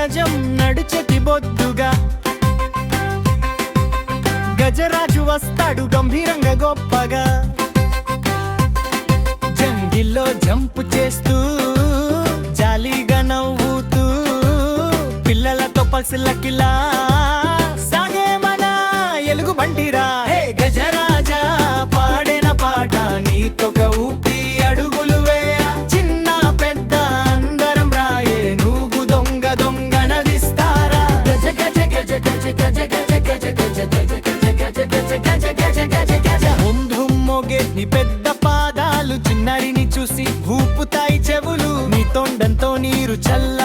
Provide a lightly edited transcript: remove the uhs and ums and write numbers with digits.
గజం నడుచెతి బొద్దుగా గజరాజు వస్తాడు గంభీరంగా గొప్పగా జంగిల్లో జంపు చేస్తూ జాలీగా నవ్వుతూ పిల్లలతో పల్సిలకిలా సాగే మన ఎలుగు బండిరా. హే గజరాజా పాడిన పాట నీకొక ఊపి అడుగులు వేయ చిన్న పెద్ద అందరం రాయే నువ్వు దొంగ దొంగ నడిస్తారా. గజ గజ గజ గజ గజ గజ గజ గజ గజ గజ గజ గజ ముందు మోగేటి పెద్ద పాదాలు చిన్నారిని చూసి ఊపుతాయి చెవులు నీ తొండంతో నీరు చల్ల